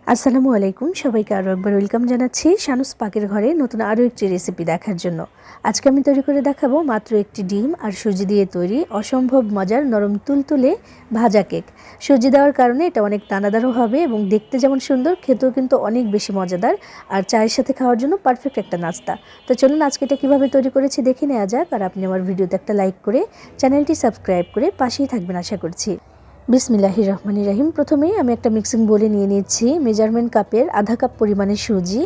আসসালামু আলাইকুম, সবাইকে আরও একবার ওয়েলকাম জানাচ্ছি শানুস পাকের ঘরে নতুন আরও একটি রেসিপি দেখার জন্য। আজকে আমি তৈরি করে দেখাবো মাত্র একটি ডিম আর সুজি দিয়ে তৈরি অসম্ভব মজার নরম তুলতুলে ভাজা কেক। সুজি দেওয়ার কারণে এটা অনেক দানাদারও হবে এবং দেখতে যেমন সুন্দর, খেতেও কিন্তু অনেক বেশি মজাদার আর চায়ের সাথে খাওয়ার জন্য পারফেক্ট একটা নাস্তা। তো চলুন আজকে এটা কীভাবে তৈরি করেছি দেখে নেওয়া যাক। আর আপনি আমার ভিডিওতে একটা লাইক করে চ্যানেলটি সাবস্ক্রাইব করে পাশেই থাকবেন আশা করছি। বিসমিল্লাহির রহমানির রহিম। প্রথমেই আমি একটা মিক্সিং বোলে নিয়ে নিচ্ছি মেজারমেন্ট কাপের আধা কাপ পরিমাণে সুজি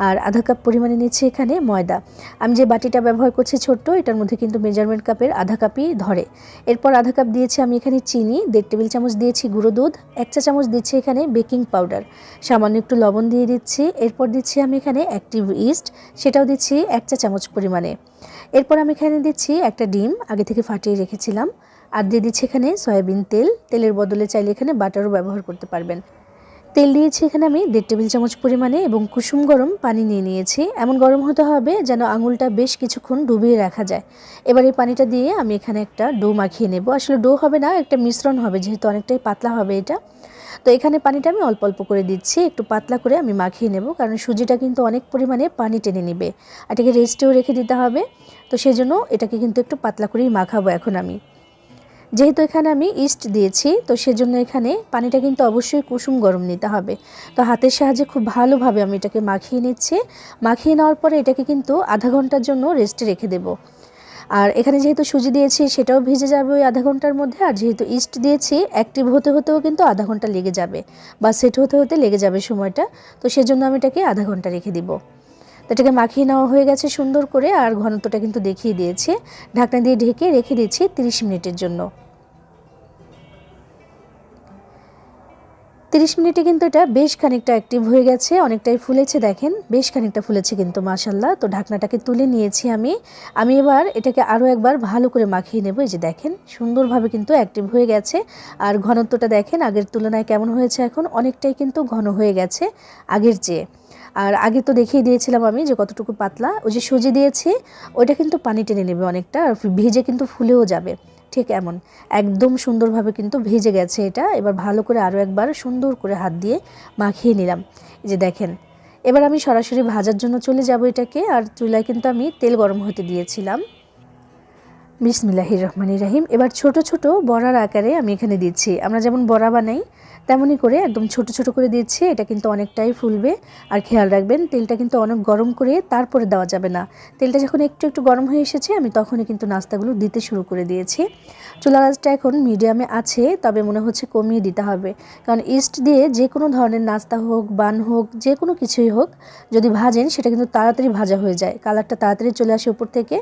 আর আধা কাপ পরিমাণে নিচ্ছি এখানে ময়দা। আমি যে বাটিটা ব্যবহার করছি ছোট্ট, এটার মধ্যে কিন্তু মেজারমেন্ট কাপের আধা কাপই ধরে। এরপর আধা কাপ দিয়েছি আমি এখানে চিনি, 1.5 টেবিল চামচ দিয়েছি গুঁড়ো দুধ, 1 চা চামচ দিচ্ছি এখানে বেকিং পাউডার, সামান্য একটু লবণ দিয়ে দিচ্ছি। এরপর দিচ্ছি আমি এখানে অ্যাক্টিভ ইস্ট, সেটাও দিচ্ছি 1 চা চামচ পরিমাণে। এরপর আমি এখানে দিচ্ছি একটা ডিম আগে থেকে ফাটিয়ে রেখেছিলাম, আর দিয়ে দিচ্ছি এখানে সয়াবিন তেল। তেলের বদলে চাইলে এখানে বাটারও ব্যবহার করতে পারবেন। তেল দিয়েছি এখানে আমি 1.5 টেবিল চামচ পরিমাণে এবং কুসুম গরম পানি নিয়ে নিয়েছি। এমন গরম হতে হবে যেন আঙুলটা বেশ কিছুক্ষণ ডুবিয়ে রাখা যায়। এবার এই পানিটা দিয়ে আমি এখানে একটা ডো মাখিয়ে নেব। আসলে ডো হবে না, একটা মিশ্রণ হবে, যেহেতু অনেকটাই পাতলা হবে এটা। তো এখানে পানিটা আমি অল্প অল্প করে দিচ্ছি, একটু পাতলা করে আমি মাখিয়ে নেব, কারণ সুজিটা কিন্তু অনেক পরিমাণে পানি টেনে নেবে আর এটাকে রেস্টেও রেখে দিতে হবে। তো সেজন্য এটাকে কিন্তু একটু পাতলা করেই মাখাবো এখন আমি। যেহেতু এখানে আমি ইস্ট দিয়েছি, তো সেজন্য এখানে পানিটা কিন্তু অবশ্যই কুসুম গরম নিতে হবে। তো হাতের সাহায্যে খুব ভালোভাবে আমি এটাকে মাখিয়ে নিচ্ছি। মাখিয়ে নেওয়ার পরে এটাকে কিন্তু আধা ঘন্টার জন্য রেস্টে রেখে দেব। আর এখানে যেহেতু সুজি দিয়েছি সেটাও ভিজে যাবে ওই আধা ঘন্টার মধ্যে, আর যেহেতু ইস্ট দিয়েছি অ্যাক্টিভ হতে হতেও কিন্তু আধা ঘন্টা লেগে যাবে বা সেট হতে হতে লেগে যাবে সময়টা। তো সেজন্য আমি এটাকে আধা ঘন্টা রেখে দিব। তো এটাকে মাখিয়ে নেওয়া হয়ে গেছে সুন্দর করে, আর ঘনত্বটা কিন্তু দেখিয়ে দিয়েছে। ঢাকনা দিয়ে ঢেকে রেখে দিচ্ছি 30 মিনিটের জন্য। 30 মিনিটে কিন্তু এটা বেশ খানিকটা অ্যাক্টিভ হয়ে গেছে, অনেকটাই ফুলেছে, দেখেন বেশ খানিকটা ফুলেছে কিন্তু মাশাআল্লাহ। তো ঢাকনাটাকে তুলে নিয়েছি আমি এবার এটাকে আরও একবার ভালো করে মাখিয়ে নেব। এই যে দেখেন সুন্দরভাবে কিন্তু অ্যাক্টিভ হয়ে গেছে, আর ঘনত্বটা দেখেন আগের তুলনায় কেমন হয়েছে, এখন অনেকটাই কিন্তু ঘন হয়ে গেছে আগের চেয়ে। আর আগে তো দেখিয়ে দিয়েছিলাম আমি যে কতটুকু পাতলা। ওই যে সুজি দিয়েছি ওইটা কিন্তু পানি টেনে নেবে অনেকটা, আর ভেজে কিন্তু ফুলেও যাবে। ঠিক এমন একদম সুন্দরভাবে কিন্তু ভেজে গেছে এটা। এবার ভালো করে আরও একবার সুন্দর করে হাত দিয়ে মাখিয়ে নিলাম। এই যে দেখেন, এবার আমি সরাসরি ভাজার জন্য চলে যাব এটাকে। আর চুলায় কিন্তু আমি তেল গরম হতে দিয়েছিলাম। বিসমিল্লাহির রহমানির রহিম। এবার ছোট ছোট বড়ার আকারে আমি এখানে দিচ্ছি। আমরা যেমন বড়া বানাই তেমনই করে একদম ছোট ছোট করে দিচ্ছি। এটা কিন্তু অনেকটাই ফুলবে। আর খেয়াল রাখবেন তেলটা কিন্তু অনেক গরম করে তারপরে দেওয়া যাবে না। তেলটা যখন একটু একটু গরম হয়ে এসেছে আমি তখনই কিন্তু নাস্তাগুলো দিতে শুরু করে দিয়েছি। চুলার আঁচটা এখন মিডিয়ামে আছে, তবে মনে হচ্ছে কমিয়ে দিতে হবে, কারণ ইস্ট দিয়ে যে কোনো ধরনের নাস্তা হোক, বান হোক, যে কোনো কিছুই হোক যদি ভাজেন সেটা কিন্তু তাড়াতাড়ি ভাজা হয়ে যায়, কালারটা তাড়াতাড়ি চলে আসে উপর থেকে,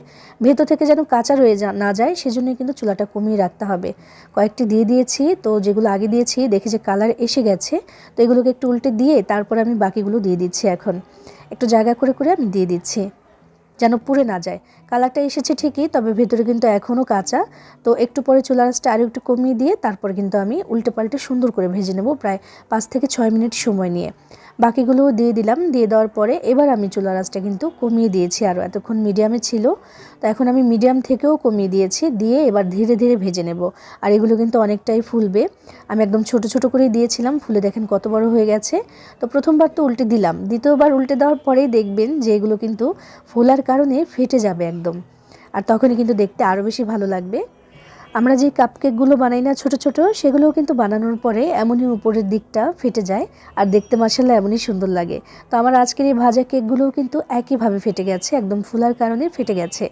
ভেতর থেকে যেন কাঁচা রয়ে না যায়, সেজন্যই কিন্তু চুলাটা কমিয়ে রাখতে হবে। কয়েকটি দিয়ে দিয়েছি, তো যেগুলো আগে দিয়েছি দেখি যে কালার এসে গেছে, তো এগুলোকে একটু উল্টে দিয়ে তারপর আমি বাকিগুলো দিয়ে দিচ্ছি। এখন একটু জায়গা করে করে আমি দিয়ে দিচ্ছি যেন পুড়ে না যায়। কালারটা এসেছে ঠিকই, তবে ভেতরে কিন্তু এখনও কাঁচা। তো একটু পরে চুলার আঁচটা আরও একটু কমিয়ে দিয়ে তারপর কিন্তু আমি উল্টে পাল্টে সুন্দর করে ভেজে নেব, প্রায় 5 থেকে 6 মিনিট সময় নিয়ে। বাকিগুলোও দিয়ে দিলাম। দিয়ে দেওয়ার পরে এবার আমি চুলার আঁচটা কিন্তু কমিয়ে দিয়েছি, আরও এতক্ষণ মিডিয়ামে ছিল, তো এখন আমি মিডিয়াম থেকেও কমিয়ে দিয়েছি। দিয়ে এবার ধীরে ধীরে ভেজে নেব। আর এগুলো কিন্তু অনেকটাই ফুলবে। আমি একদম ছোট ছোট করেই দিয়েছিলাম, ফুলে দেখেন কত বড় হয়ে গেছে। তো প্রথমবার তো উল্টে দিলাম, দ্বিতীয়বার উল্টে দেওয়ার পরেই দেখবেন যে এগুলো কিন্তু ফোলার কারণে ফেটে যাবে একদম, আর তখনই কিন্তু দেখতে আরও বেশি ভালো লাগবে। আমরা যে কাপকেকগুলো বানাই না ছোট ছোট, সেগুলোও কিন্তু বানানোর পরে এমনই উপরের দিকটা ফেটে যায়, আর দেখতে মাশাআল্লাহ এমনই সুন্দর লাগে। তো আমার আজকের এই ভাজা কেকগুলোও কিন্তু একইভাবে ফেটে গেছে, একদম ফুলার কারণে ফেটে গেছে।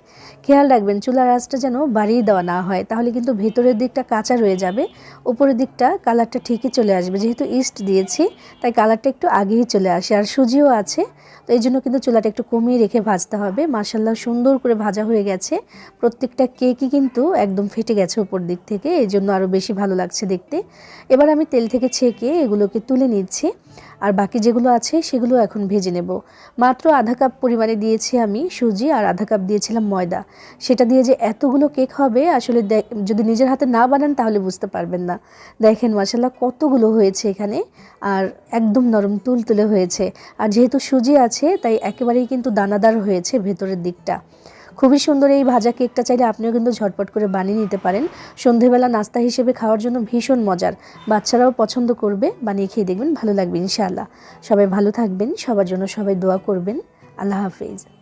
খেয়াল রাখবেন চুলার আঁচটা যেন বাড়িয়ে দেওয়া না হয়, তাহলে কিন্তু ভেতরের দিকটা কাঁচা রয়ে যাবে, উপরের দিকটা কালারটা ঠিকই চলে আসবে। যেহেতু ইস্ট দিয়েছি তাই কালারটা একটু আগেই চলে আসে, আর সুজিও আছে, তো এই জন্য কিন্তু চুলাটা একটু কমিয়ে রেখে ভাজতে হবে। মাশাআল্লাহ সুন্দর করে ভাজা হয়ে গেছে, প্রত্যেকটা কেকই কিন্তু একদম ফেটে গেছে উপর দিক থেকে, এই জন্য আরও বেশি ভালো লাগছে দেখতে। এবার আমি তেল থেকে ছেঁকে এগুলোকে তুলে নিচ্ছি, আর বাকি যেগুলো আছে সেগুলো এখন ভেজে নেব। মাত্র আধা কাপ পরিমাণে দিয়েছি আমি সুজি, আর আধা কাপ দিয়েছিলাম ময়দা। সেটা দিয়ে যে এতগুলো কেক হবে আসলে যদি নিজের হাতে না বানান তাহলে বুঝতে পারবেন না। দেখেন মাশাআল্লাহ কতগুলো হয়েছে এখানে, আর একদম নরম তুলতুলে হয়েছে। আর যেহেতু সুজি আছে তাই একেবারেই কিন্তু দানাদার হয়েছে ভেতরের দিকটা, খুবই সুন্দর এই ভাজা কেকটা চাইলে আপনিও কিন্তু ঝটপট করে বানিয়ে নিতে পারেন। সন্ধেবেলা নাস্তা হিসেবে খাওয়ার জন্য ভীষণ মজার, বাচ্চারাও পছন্দ করবে। বানিয়ে খেয়ে দেখবেন, ভালো লাগবে ইনশাআল্লাহ। সবাই ভালো থাকবেন, সবার জন্য সবাই দোয়া করবেন। আল্লাহ হাফেজ।